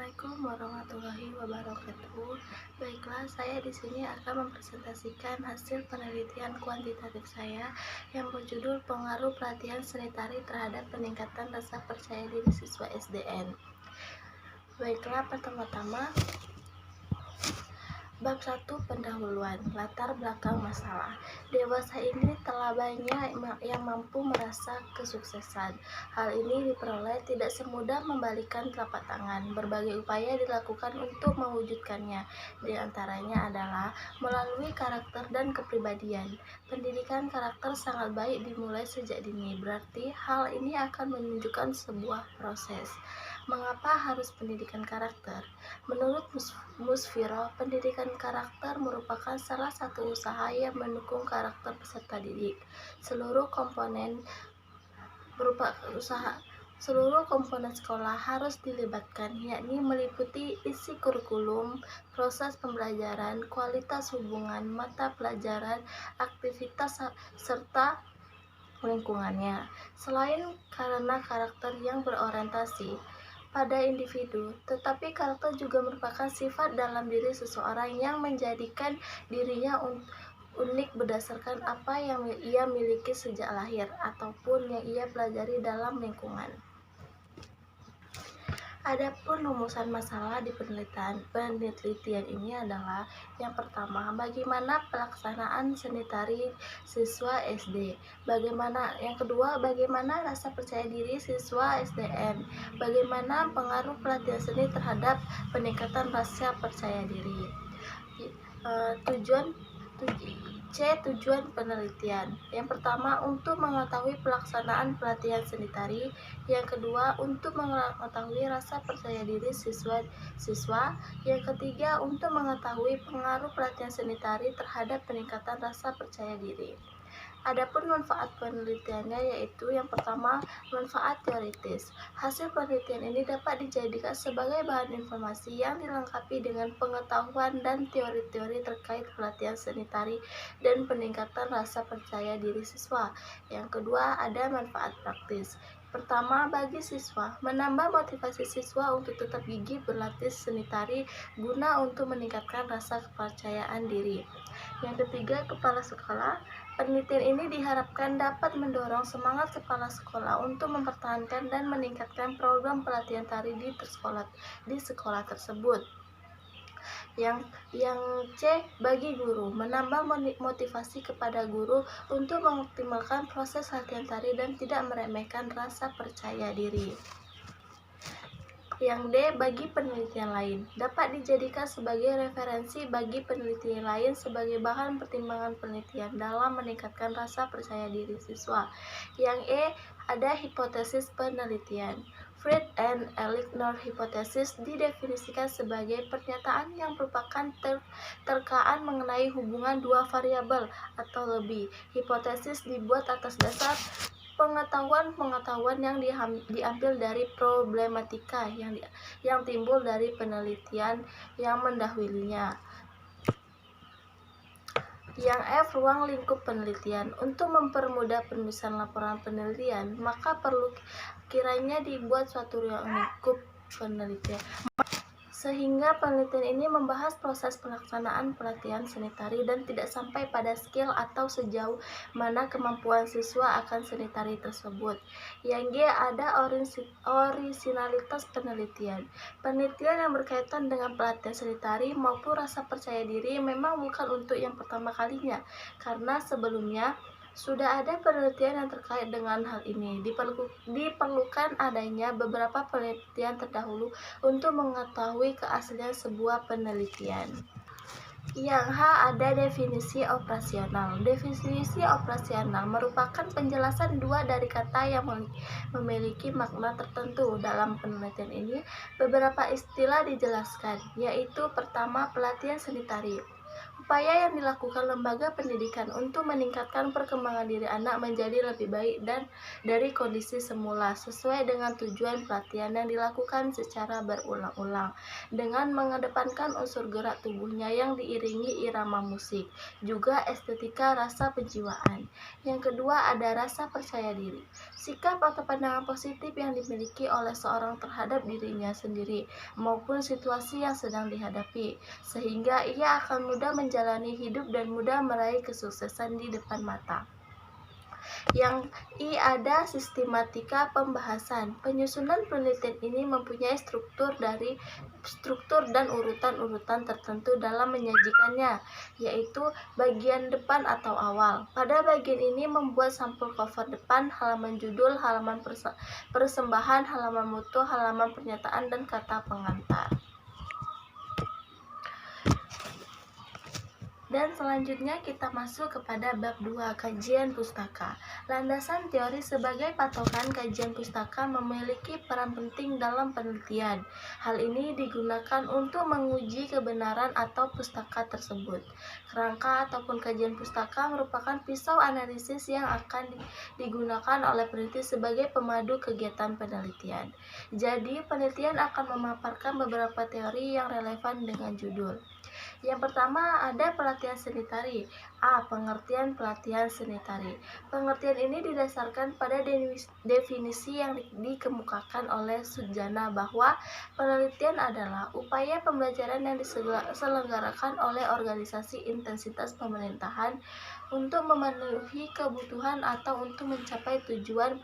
Assalamualaikum warahmatullahi wabarakatuh. Baiklah, saya di sini akan mempresentasikan hasil penelitian kuantitatif saya yang berjudul Pengaruh Pelatihan Seni Tari Terhadap Peningkatan Rasa Percaya Diri Siswa SDN. Baiklah, pertama-tama Bab 1 Pendahuluan. Latar belakang masalah. Dewasa ini telah banyak yang mampu merasa kesuksesan. Hal ini diperoleh tidak semudah membalikan telapak tangan. Berbagai upaya dilakukan untuk mewujudkannya. Di antaranya adalah melalui karakter dan kepribadian. Pendidikan karakter sangat baik dimulai sejak dini. Berarti hal ini akan menunjukkan sebuah proses. Mengapa harus pendidikan karakter? Menurut Musfiro, pendidikan karakter merupakan salah satu usaha yang mendukung karakter peserta didik. Seluruh komponen sekolah harus dilibatkan, yakni meliputi isi kurikulum, proses pembelajaran, kualitas hubungan mata pelajaran, aktivitas, serta lingkungannya. Selain karena karakter yang berorientasi pada individu, tetapi karakter juga merupakan sifat dalam diri seseorang yang menjadikan dirinya unik berdasarkan apa yang ia miliki sejak lahir ataupun yang ia pelajari dalam lingkungan. Adapun rumusan masalah di penelitian ini adalah yang pertama, bagaimana pelaksanaan seni tari siswa SD. Yang kedua, bagaimana rasa percaya diri siswa SDN. Bagaimana pengaruh pelatihan seni terhadap peningkatan rasa percaya diri. Tujuan penelitian. Yang pertama, untuk mengetahui pelaksanaan pelatihan seni tari. Yang kedua, untuk mengetahui rasa percaya diri siswa. Yang ketiga, untuk mengetahui pengaruh pelatihan seni tari terhadap peningkatan rasa percaya diri. Adapun manfaat penelitiannya yaitu yang pertama, manfaat teoritis. Hasil penelitian ini dapat dijadikan sebagai bahan informasi yang dilengkapi dengan pengetahuan dan teori-teori terkait pelatihan seni tari dan peningkatan rasa percaya diri siswa. Yang kedua, ada manfaat praktis. Pertama, bagi siswa, menambah motivasi siswa untuk tetap gigih berlatih seni tari guna untuk meningkatkan rasa kepercayaan diri. Yang ketiga, kepala sekolah. Penelitian ini diharapkan dapat mendorong semangat kepala sekolah untuk mempertahankan dan meningkatkan program pelatihan tari di sekolah tersebut. Yang C, bagi guru, menambah motivasi kepada guru untuk mengoptimalkan proses latihan tari dan tidak meremehkan rasa percaya diri. Yang D, bagi penelitian lain, dapat dijadikan sebagai referensi bagi penelitian lain sebagai bahan pertimbangan penelitian dalam meningkatkan rasa percaya diri siswa. Yang E, ada hipotesis penelitian. Fried and Ehrlichner hypothesis didefinisikan sebagai pernyataan yang merupakan terkaan mengenai hubungan dua variabel atau lebih. Hipotesis dibuat atas dasar pengetahuan yang diambil dari problematika yang timbul dari penelitian yang mendahulunya. Yang F, ruang lingkup penelitian. Untuk mempermudah penulisan laporan penelitian, maka perlu kiranya dibuat suatu ruang lingkup penelitian, sehingga penelitian ini membahas proses pelaksanaan pelatihan seni tari dan tidak sampai pada skill atau sejauh mana kemampuan siswa akan seni tari tersebut. Yang G, ada orisinalitas penelitian. Penelitian yang berkaitan dengan pelatihan seni tari maupun rasa percaya diri memang bukan untuk yang pertama kalinya, karena sebelumnya sudah ada penelitian yang terkait dengan hal ini. Diperlukan adanya beberapa penelitian terdahulu untuk mengetahui keaslian sebuah penelitian. Yang H, ada definisi operasional. Definisi operasional merupakan penjelasan dua dari kata yang memiliki makna tertentu. Dalam penelitian ini, beberapa istilah dijelaskan, yaitu pertama, pelatihan seni tari. upaya yang dilakukan lembaga pendidikan untuk meningkatkan perkembangan diri anak menjadi lebih baik dan dari kondisi semula sesuai dengan tujuan pelatihan yang dilakukan secara berulang-ulang dengan mengedepankan unsur gerak tubuhnya yang diiringi irama musik, juga estetika rasa penjiwaan. Yang kedua ada rasa percaya diri. Sikap atau pandangan positif yang dimiliki oleh seorang terhadap dirinya sendiri maupun situasi yang sedang dihadapi, sehingga ia akan mudah menjalani hidup dan mudah meraih kesuksesan di depan mata. Yang ada sistematika pembahasan. Penyusunan penelitian ini mempunyai struktur dan urutan-urutan tertentu dalam menyajikannya, yaitu bagian depan atau awal. Pada bagian ini membuat sampul cover depan, halaman judul, halaman persembahan, halaman mutu, halaman pernyataan, dan kata pengantar. Dan selanjutnya kita masuk kepada bab 2, kajian pustaka. Landasan teori sebagai patokan kajian pustaka memiliki peran penting dalam penelitian. Hal ini digunakan untuk menguji kebenaran atau pustaka tersebut. Kerangka ataupun kajian pustaka merupakan pisau analisis yang akan digunakan oleh peneliti sebagai pemadu kegiatan penelitian. Jadi, penelitian akan memaparkan beberapa teori yang relevan dengan judul. Yang pertama ada pelatihan seni tari. Pengertian pelatihan seni tari. Pengertian ini didasarkan pada definisi yang dikemukakan oleh Sujana bahwa penelitian adalah upaya pembelajaran yang diselenggarakan oleh organisasi intensitas pemerintahan untuk memenuhi kebutuhan atau untuk mencapai tujuan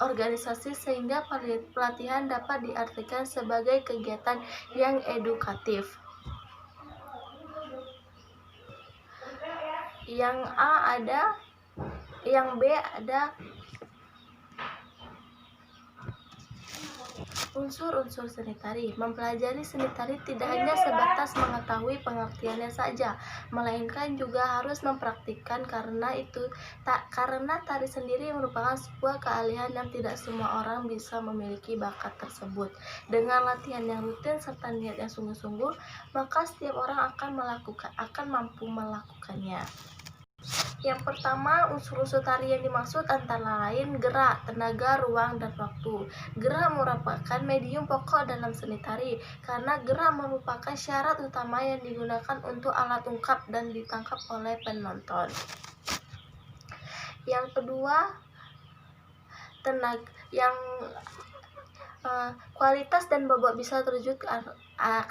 organisasi, sehingga pelatihan dapat diartikan sebagai kegiatan yang edukatif. Yang B ada unsur-unsur seni tari. Mempelajari seni tari tidak hanya sebatas mengetahui pengertiannya saja, melainkan juga harus mempraktikkan karena tari sendiri merupakan sebuah keahlian yang tidak semua orang bisa memiliki bakat tersebut. Dengan latihan yang rutin serta niat yang sungguh-sungguh, maka setiap orang akan mampu melakukannya. Yang pertama, unsur-unsur tari yang dimaksud antara lain gerak, tenaga, ruang, dan waktu. Gerak merupakan medium pokok dalam seni tari, karena gerak merupakan syarat utama yang digunakan untuk alat ungkap dan ditangkap oleh penonton. Yang kedua, kualitas dan bobot bisa terwujud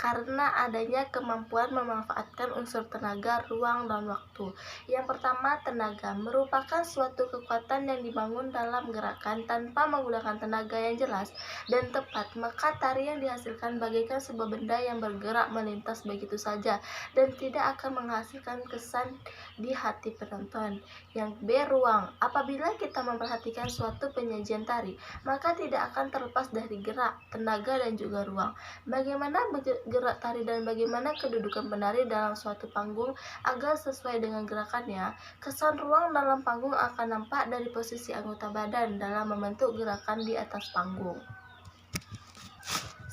karena adanya kemampuan memanfaatkan unsur tenaga, ruang, dan waktu. Yang pertama, tenaga merupakan suatu kekuatan yang dibangun dalam gerakan tanpa menggunakan tenaga yang jelas dan tepat, maka tari yang dihasilkan bagaikan sebuah benda yang bergerak melintas begitu saja dan tidak akan menghasilkan kesan di hati penonton. Yang B, ruang. Apabila kita memperhatikan suatu penyajian tari, maka tidak akan terlepas dari gerak, tenaga, dan juga ruang. Bagaimana gerak tari dan bagaimana kedudukan penari dalam suatu panggung agar sesuai dengan gerakannya. Kesan ruang dalam panggung akan nampak dari posisi anggota badan dalam membentuk gerakan di atas panggung.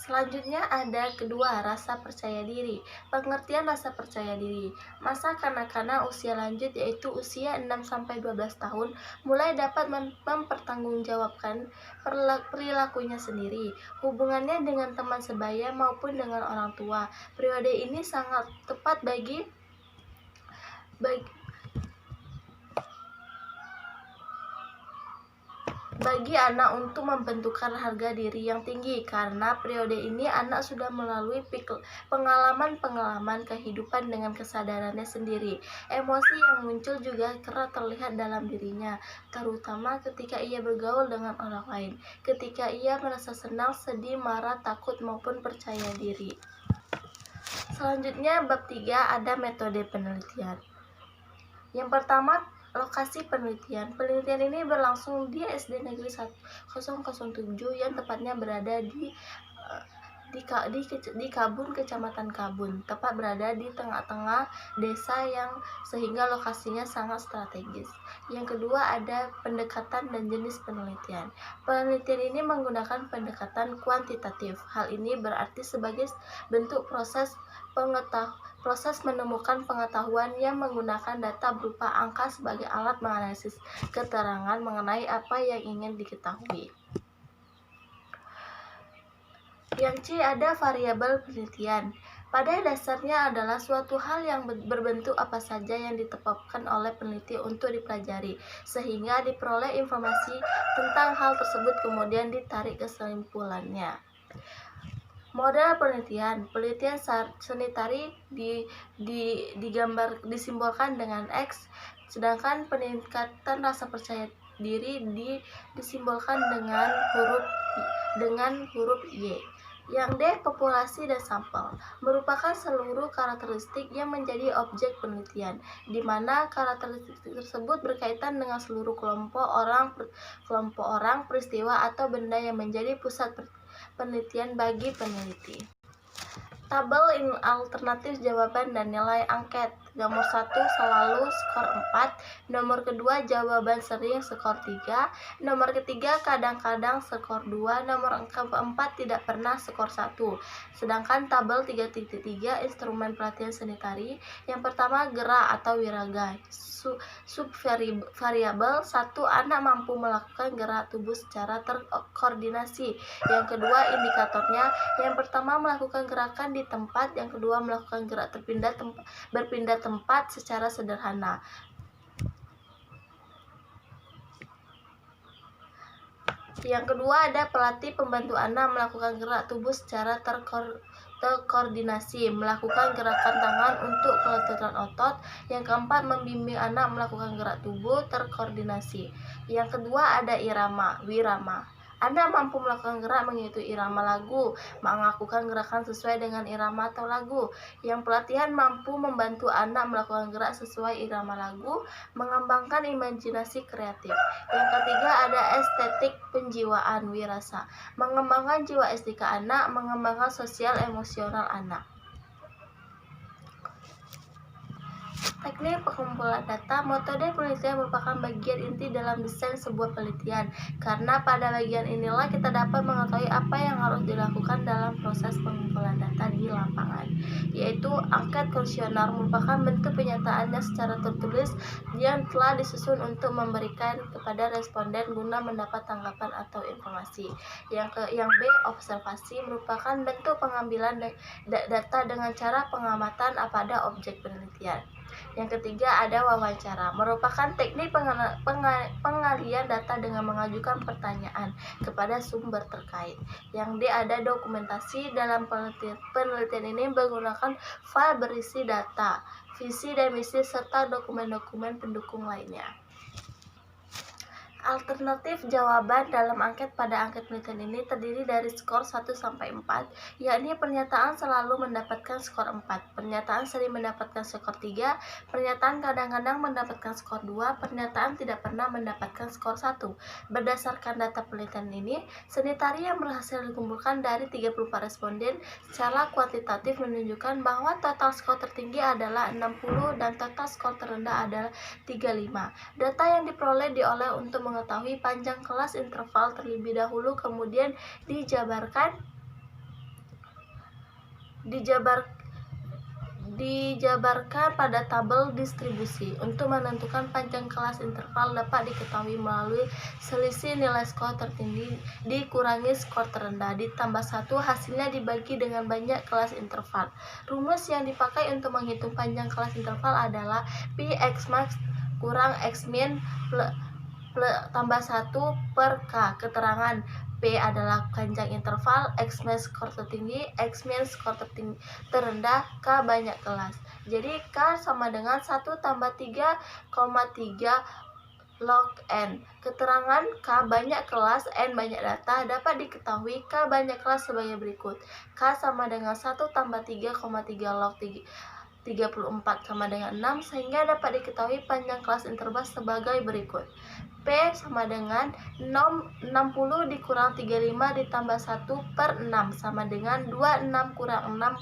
Selanjutnya ada kedua, rasa percaya diri. Pengertian rasa percaya diri. Masa kanak-kanak usia lanjut yaitu usia 6-12 tahun mulai dapat mempertanggungjawabkan perilakunya sendiri, hubungannya dengan teman sebaya maupun dengan orang tua. Periode ini sangat tepat bagi anak untuk membentukkan harga diri yang tinggi, karena periode ini anak sudah melalui pengalaman kehidupan dengan kesadarannya sendiri. Emosi yang muncul juga kerap terlihat dalam dirinya, terutama ketika ia bergaul dengan orang lain, ketika ia merasa senang, sedih, marah, takut, maupun percaya diri. Selanjutnya bab 3 ada metode penelitian. Yang pertama, lokasi penelitian. Penelitian ini berlangsung di SD Negeri 1007 yang tepatnya berada di di Kabun, Kecamatan Kabun, tepat berada di tengah-tengah desa yang sehingga lokasinya sangat strategis. Yang kedua ada pendekatan dan jenis penelitian. Penelitian ini menggunakan pendekatan kuantitatif. Hal ini berarti sebagai bentuk proses menemukan pengetahuan yang menggunakan data berupa angka sebagai alat menganalisis keterangan mengenai apa yang ingin diketahui. Yang C ada variabel penelitian. Pada dasarnya adalah suatu hal yang berbentuk apa saja yang ditetapkan oleh peneliti untuk dipelajari, sehingga diperoleh informasi tentang hal tersebut kemudian ditarik kesimpulannya. Model penelitian seni tari disimbolkan dengan X, sedangkan peningkatan rasa percaya diri disimbolkan dengan huruf Y. Yang D, populasi dan sampel, merupakan seluruh karakteristik yang menjadi objek penelitian, di mana karakteristik tersebut berkaitan dengan seluruh kelompok orang, peristiwa, atau benda yang menjadi pusat penelitian bagi peneliti. Tabel alternatif jawaban dan nilai angket. Nomor 1 selalu skor 4, nomor kedua jawaban sering skor 3, nomor ketiga kadang-kadang skor 2, nomor keempat tidak pernah skor 1. Sedangkan tabel 3.3 instrumen pelatihan seni tari, yang pertama gerak atau wiraga. Subvariabel 1, anak mampu melakukan gerak tubuh secara terkoordinasi. Yang kedua indikatornya, yang pertama melakukan gerakan di tempat, yang kedua melakukan gerak berpindah tempat secara sederhana. Yang kedua ada pelatih pembantu anak melakukan gerak tubuh secara terkoordinasi, melakukan gerakan tangan untuk kelenturan otot. Yang keempat membimbing anak melakukan gerak tubuh terkoordinasi. Yang kedua ada wirama. Anda mampu melakukan gerak mengikuti irama lagu, melakukan gerakan sesuai dengan irama atau lagu. Yang pelatihan mampu membantu anak melakukan gerak sesuai irama lagu, mengembangkan imajinasi kreatif. Yang ketiga ada estetik penjiwaan wirasa, mengembangkan jiwa estetika anak, mengembangkan sosial emosional anak. Teknik pengumpulan data. Metode penelitian merupakan bagian inti dalam desain sebuah penelitian, karena pada bagian inilah kita dapat mengetahui apa yang harus dilakukan dalam proses pengumpulan data di lapangan, yaitu angket kuesioner merupakan bentuk penyataannya secara tertulis yang telah disusun untuk memberikan kepada responden guna mendapat tanggapan atau informasi. Yang B, observasi, merupakan bentuk pengambilan data dengan cara pengamatan pada objek penelitian. Yang ketiga ada wawancara, merupakan teknik pengalian data dengan mengajukan pertanyaan kepada sumber terkait. Yang D ada dokumentasi. Dalam penelitian ini menggunakan file berisi data, visi dan misi serta dokumen-dokumen pendukung lainnya. Alternatif jawaban dalam angket. Pada angket penelitian ini terdiri dari skor 1-4, yakni pernyataan selalu mendapatkan skor 4, pernyataan sering mendapatkan skor 3, pernyataan kadang-kadang mendapatkan skor 2, pernyataan tidak pernah mendapatkan skor 1. Berdasarkan data penelitian ini, seni tari yang berhasil dikumpulkan dari 34 responden secara kuantitatif menunjukkan bahwa total skor tertinggi adalah 60 dan total skor terendah adalah 35. Data yang diperoleh untuk mengetahui panjang kelas interval terlebih dahulu, kemudian dijabarkan pada tabel distribusi. Untuk menentukan panjang kelas interval dapat diketahui melalui selisih nilai skor tertinggi dikurangi skor terendah ditambah 1, hasilnya dibagi dengan banyak kelas interval. Rumus yang dipakai untuk menghitung panjang kelas interval adalah Pi X max kurang X min tambah 1 per K. Keterangan P adalah panjang interval, X min skor tertinggi, X min skor terendah, K banyak kelas. Jadi K sama dengan 1 tambah 3,3 log N. Keterangan K banyak kelas, N banyak data dapat diketahui K banyak kelas sebagai berikut. K sama dengan 1 tambah 3,3 log 34 sama dengan 6, sehingga dapat diketahui panjang kelas interval sebagai berikut. P sama dengan 60 dikurang 35 ditambah 1/6 sama dengan 26 kurang 6.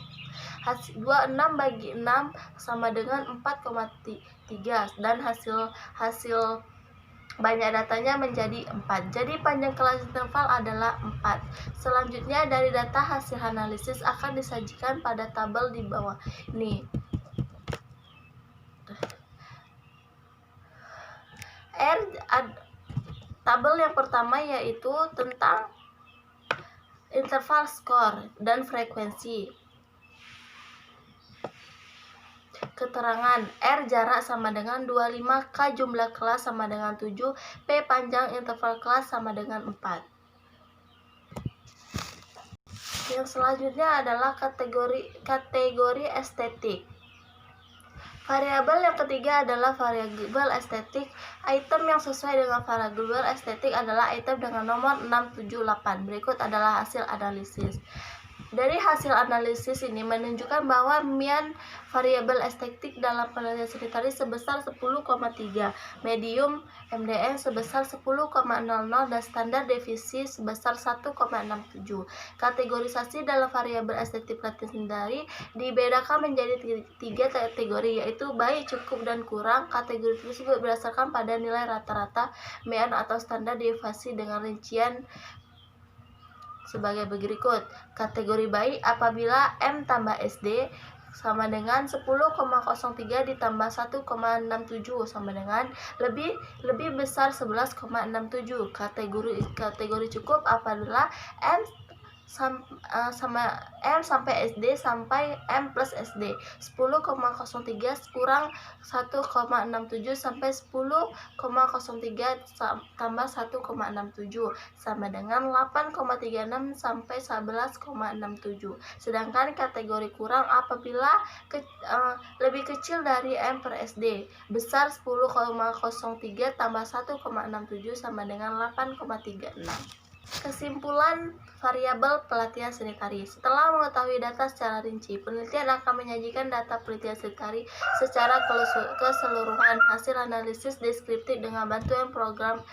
26 bagi 6 sama dengan 4,3 dan hasil banyak datanya menjadi 4. Jadi panjang kelas interval adalah 4. Selanjutnya dari data hasil analisis akan disajikan pada tabel di bawah ini. Tabel yang pertama yaitu tentang interval skor dan frekuensi. Keterangan R jarak sama dengan 25, K jumlah kelas sama dengan 7, P panjang interval kelas sama dengan 4. Yang selanjutnya adalah kategori estetik. Variabel yang ketiga adalah variabel estetik. Item yang sesuai dengan variabel estetik adalah item dengan nomor 678. Berikut adalah hasil analisis. Dari hasil analisis ini menunjukkan bahwa mean variabel estetik dalam penelitian sanitari sebesar 10,3, medium MDN sebesar 10,00 dan standar deviasi sebesar 1,67. Kategorisasi dalam variabel estetik penelitian sanitari dibedakan menjadi 3 kategori, yaitu baik, cukup, dan kurang. Kategori tersebut berdasarkan pada nilai rata-rata mean atau standar deviasi dengan rincian sebagai berikut. Kategori baik apabila M tambah SD sama dengan 10,03 ditambah 1,67 sama dengan lebih besar 11,67. Kategori cukup apabila M sampai SD sampai M plus SD 10,03 kurang 1,67 sampai 10,03 tambah 1,67 sama dengan 8,36 sampai 11,67. Sedangkan kategori kurang apabila lebih kecil dari M per SD, besar 10,03 tambah 1,67 sama dengan 8,36. Kesimpulan variabel pelatihan sanitari. Setelah mengetahui data secara rinci, penelitian akan menyajikan data pelatihan sanitari secara keseluruhan. Hasil analisis deskriptif dengan bantuan program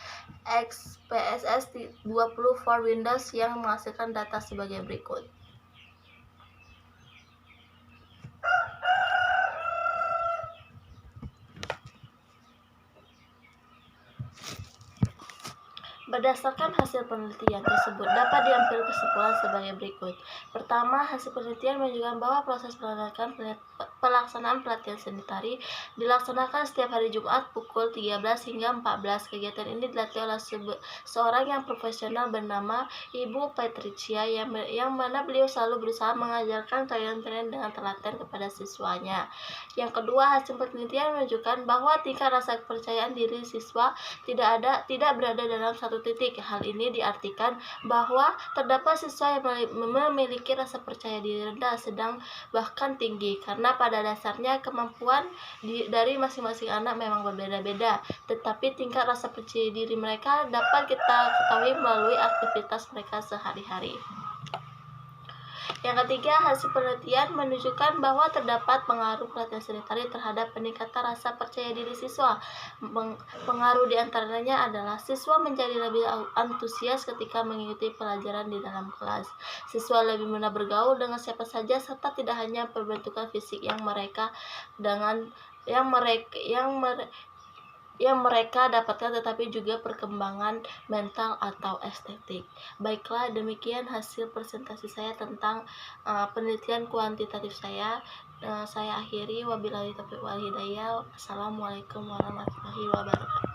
XPSS 20 for Windows yang menghasilkan data sebagai berikut. Berdasarkan hasil penelitian tersebut, dapat diambil kesimpulan sebagai berikut. Pertama, hasil penelitian menunjukkan bahwa proses pelaksanaan pelatihan sanitari dilaksanakan setiap hari Jumat pukul 13 hingga 14. Kegiatan ini dilatih oleh seorang yang profesional bernama Ibu Patricia yang mana beliau selalu berusaha mengajarkan teorian-teorian dengan telaten kepada siswanya. Yang kedua, hasil penelitian menunjukkan bahwa tingkat rasa kepercayaan diri siswa tidak berada dalam satu titik. Hal ini diartikan bahwa terdapat siswa yang memiliki rasa percaya diri rendah, sedang, bahkan tinggi, karena pada dasarnya kemampuan dari masing-masing anak memang berbeda-beda, tetapi tingkat rasa percaya diri mereka dapat kita ketahui melalui aktivitas mereka sehari-hari. Yang ketiga, hasil penelitian menunjukkan bahwa terdapat pengaruh pelatihan sanitari terhadap peningkatan rasa percaya diri siswa. Pengaruh diantaranya adalah siswa menjadi lebih antusias ketika mengikuti pelajaran di dalam kelas. Siswa lebih mudah bergaul dengan siapa saja, serta tidak hanya pembentukan fisik yang mereka dapatkan, tetapi juga perkembangan mental atau estetik. Baiklah, demikian hasil presentasi saya tentang penelitian kuantitatif saya. Saya akhiri, wabillahi taufiq wal hidayah. Assalamualaikum warahmatullahi wabarakatuh.